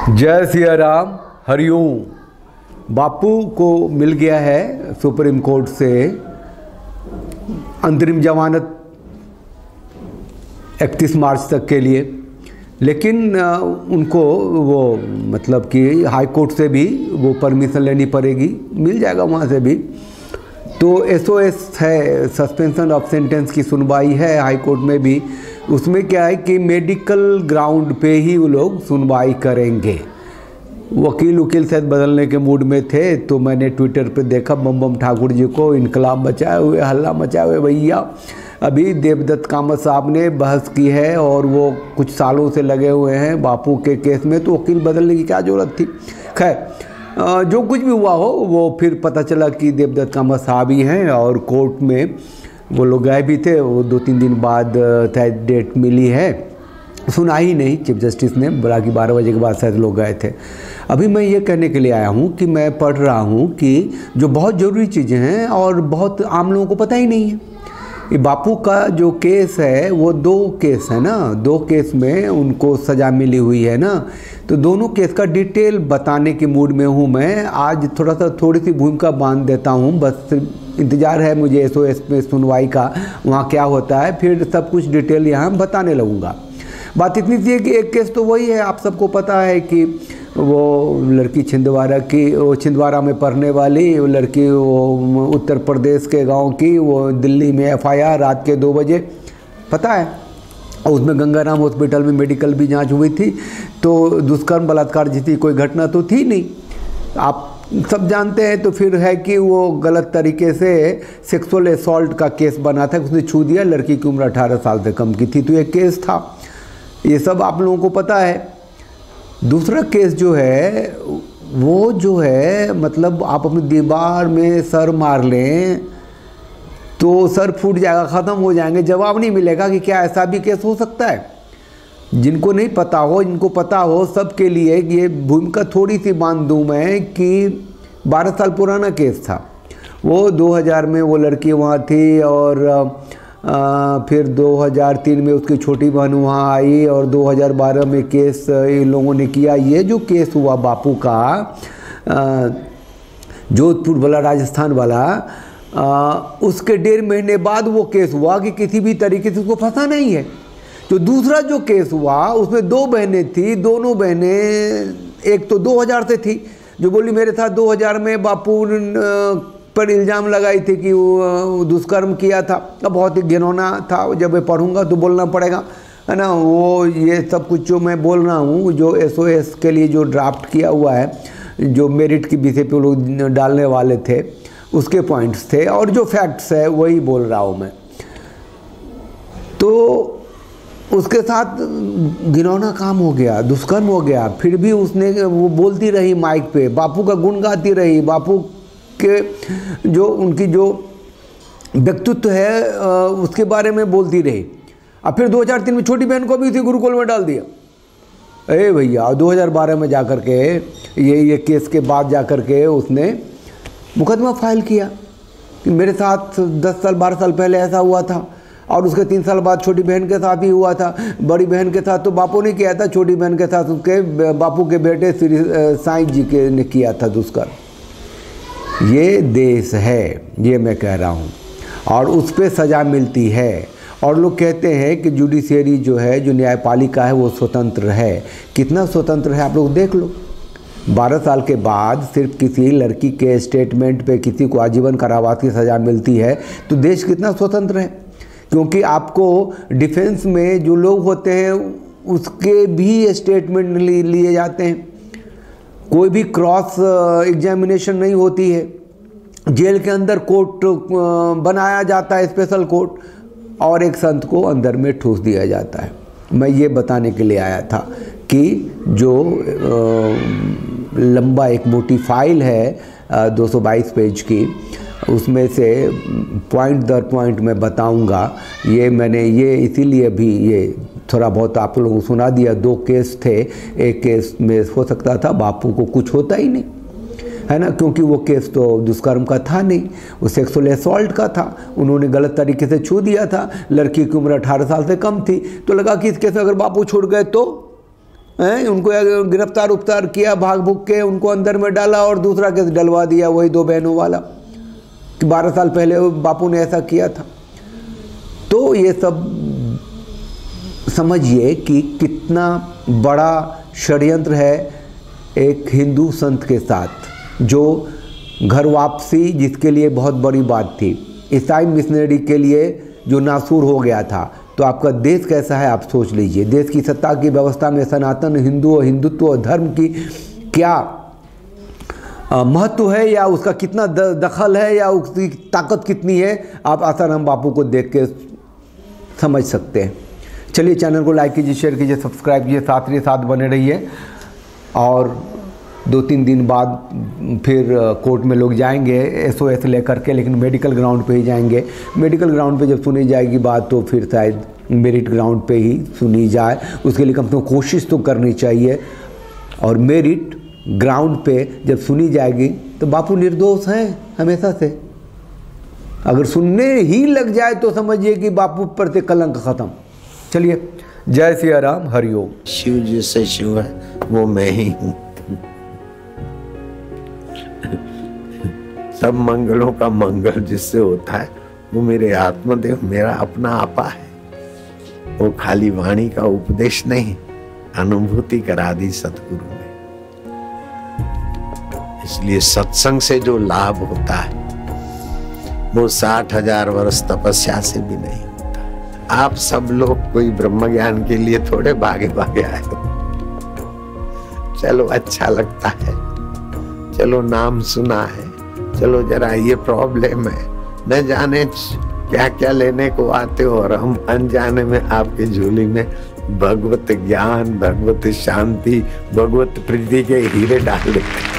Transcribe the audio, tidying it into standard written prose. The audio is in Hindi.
जय सिया राम, हरिओम। बापू को मिल गया है सुप्रीम कोर्ट से अंतरिम जमानत 31 मार्च तक के लिए, लेकिन उनको वो मतलब कि हाई कोर्ट से भी वो परमिशन लेनी पड़ेगी, मिल जाएगा वहाँ से भी। तो SOS है, सस्पेंशन ऑफ सेंटेंस की सुनवाई है हाई कोर्ट में भी। उसमें क्या है कि मेडिकल ग्राउंड पे ही वो लोग सुनवाई करेंगे। वकील शायद बदलने के मूड में थे, तो मैंने ट्विटर पे देखा बम बम ठाकुर जी को इनकलाब मचाए हुए, हल्ला मचाए हुए भैया। अभी देवदत्त कामत साहब ने बहस की है और वो कुछ सालों से लगे हुए हैं बापू के केस में, तो वकील बदलने की क्या ज़रूरत थी। खैर जो कुछ भी हुआ हो, वो फिर पता चला कि देवदत्त कामत साहब ही हैं और कोर्ट में वो लोग गए भी थे। वो 2-3 दिन बाद शायद डेट मिली है, सुना ही नहीं चीफ जस्टिस ने, बोला कि 12 बजे के बाद शायद लोग गए थे। अभी मैं ये कहने के लिए आया हूँ कि मैं पढ़ रहा हूँ कि जो बहुत ज़रूरी चीज़ें हैं और बहुत आम लोगों को पता ही नहीं है। ये बापू का जो केस है वो 2 केस है ना, 2 केस में उनको सज़ा मिली हुई है ना, तो दोनों केस का डिटेल बताने के मूड में हूँ मैं। आज थोड़ी सी भूमिका बांध देता हूँ, बस इंतज़ार है मुझे SOS में सुनवाई का, वहाँ क्या होता है, फिर सब कुछ डिटेल यहाँ बताने लगूँगा। बात इतनी सी है कि एक केस तो वही है, आप सबको पता है कि वो लड़की छिंदवाड़ा में पढ़ने वाली वो लड़की, वो उत्तर प्रदेश के गांव की, वो दिल्ली में FIR रात के 2 बजे, पता है। और उसमें गंगाराम हॉस्पिटल में मेडिकल भी जांच हुई थी, तो दुष्कर्म बलात्कार जैसी कोई घटना तो थी नहीं, आप सब जानते हैं। तो फिर है कि वो गलत तरीके से सेक्सुअल असॉल्ट का केस बना था, उसने छू दिया, लड़की की उम्र 18 साल से कम की थी, तो एक केस था, ये सब आप लोगों को पता है। दूसरा केस जो है वो जो है मतलब आप अपनी दीवार में सर मार लें तो सर फूट जाएगा, ख़त्म हो जाएंगे, जवाब नहीं मिलेगा कि क्या ऐसा भी केस हो सकता है। जिनको नहीं पता हो, जिनको पता हो, सबके लिए ये भूमिका थोड़ी सी बांध दूँ मैं कि 12 साल पुराना केस था वो। 2000 में वो लड़की वहाँ थी और फिर 2003 में उसकी छोटी बहन वहाँ आई और 2012 में केस इन लोगों ने किया। ये जो केस हुआ बापू का जोधपुर वाला, राजस्थान वाला, उसके 1.5 महीने बाद वो केस हुआ कि किसी भी तरीके से उसको फंसा नहीं है। तो दूसरा जो केस हुआ उसमें 2 बहनें थी, दोनों बहनें, एक तो 2000 से थी जो बोली मेरे साथ 2000 में बापू पर इल्ज़ाम लगाई थी कि वो दुष्कर्म किया था। अब बहुत ही घिनौना था, जब मैं पढ़ूंगा तो बोलना पड़ेगा, है ना। वो ये सब कुछ जो मैं बोल रहा हूँ, जो SOS के लिए जो ड्राफ्ट किया हुआ है, जो मेरिट की विषय पे लोग डालने वाले थे, उसके पॉइंट्स थे, और जो फैक्ट्स है वही बोल रहा हूँ मैं। तो उसके साथ घिनौना काम हो गया, दुष्कर्म हो गया, फिर भी उसने वो बोलती रही माइक पे, बापू का गुण गाती रही, बापू के जो उनकी जो व्यक्तित्व है उसके बारे में बोलती रही। अब फिर 2003 में छोटी बहन को भी उसी गुरुकुल में डाल दिया। अरे भैया, 2012 में जाकर के ये केस के बाद जाकर के उसने मुकदमा फाइल किया कि मेरे साथ 10 साल 12 साल पहले ऐसा हुआ था, और उसके 3 साल बाद छोटी बहन के साथ ही हुआ था। बड़ी बहन के साथ तो बापू ने किया था, छोटी बहन के साथ उसके बापू के बेटे श्री साईं जी के ने किया था दुष्कर्म। ये देश है, ये मैं कह रहा हूँ, और उस पर सज़ा मिलती है। और लोग कहते हैं कि जुडिशरी जो है, जो न्यायपालिका है, वो स्वतंत्र है। कितना स्वतंत्र है आप लोग देख लो। 12 साल के बाद सिर्फ किसी लड़की के स्टेटमेंट पे किसी को आजीवन कारावास की सज़ा मिलती है, तो देश कितना स्वतंत्र है। क्योंकि आपको डिफेंस में जो लोग होते हैं उसके भी स्टेटमेंट लिए जाते हैं, कोई भी क्रॉस एग्जामिनेशन नहीं होती है। जेल के अंदर कोर्ट बनाया जाता है, स्पेशल कोर्ट, और एक संत को अंदर में ठूस दिया जाता है। मैं ये बताने के लिए आया था कि जो लंबा एक मोटी फाइल है 222 पेज की, उसमें से पॉइंट दर पॉइंट मैं बताऊंगा। ये मैंने ये इसीलिए भी ये थोड़ा बहुत आप लोगों को सुना दिया। 2 केस थे, एक केस में हो सकता था बापू को कुछ होता ही नहीं, है ना, क्योंकि वो केस तो दुष्कर्म का था नहीं, वो सेक्सुअल असॉल्ट का था। उन्होंने गलत तरीके से छू दिया था, लड़की की उम्र 18 साल से कम थी, तो लगा कि इस केस में अगर बापू छूट गए तो हैं, उनको गिरफ्तार उफ्तार किया, भाग भूग के उनको अंदर में डाला और दूसरा केस डलवा दिया, वही 2 बहनों वाला कि 12 साल पहले बापू ने ऐसा किया था। तो ये सब समझिए कि कितना बड़ा षड्यंत्र है एक हिंदू संत के साथ, जो घर वापसी जिसके लिए बहुत बड़ी बात थी, ईसाई मिशनरी के लिए जो नासूर हो गया था, तो आपका देश कैसा है आप सोच लीजिए। देश की सत्ता की व्यवस्था में सनातन हिंदू और हिंदुत्व और धर्म की क्या महत्व है, या उसका कितना दखल है, या उसकी ताकत कितनी है, आप आसाराम बापू को देख के समझ सकते हैं। चलिए चैनल को लाइक कीजिए, शेयर कीजिए, सब्सक्राइब कीजिए, साथ ही साथ बने रहिए। और 2-3 दिन बाद फिर कोर्ट में लोग जाएंगे SOS लेकर के, लेकिन मेडिकल ग्राउंड पे ही जाएंगे। मेडिकल ग्राउंड पे जब सुनी जाएगी बात तो फिर शायद मेरिट ग्राउंड पे ही सुनी जाए। उसके लिए कम से कम कोशिश तो करनी चाहिए। और मेरिट ग्राउंड पे जब सुनी जाएगी तो बापू निर्दोष हैं हमेशा से। अगर सुनने ही लग जाए तो समझिए कि बापू पर से कलंक खत्म। चलिए, जय सिया राम, हरिओम। शिव जी से शिव है वो मैं ही हूँ। सब मंगलों का मंगल जिससे होता है वो मेरे आत्मदेव, मेरा अपना आपा है। वो खाली वाणी का उपदेश नहीं, अनुभूति करा दी सतगुरु ने। इसलिए सत्संग से जो लाभ होता है वो 60,000 वर्ष तपस्या से भी नहीं होता। आप सब लोग कोई ब्रह्म ज्ञान के लिए थोड़े भागे भागे आए हो। चलो अच्छा लगता है, चलो नाम सुना है, चलो जरा ये प्रॉब्लम है, न जाने क्या क्या लेने को आते हो, और हम अनजाने में आपके झोली में भगवत ज्ञान, भगवत शांति, भगवत प्रीति के हीरे डाल देते हैं।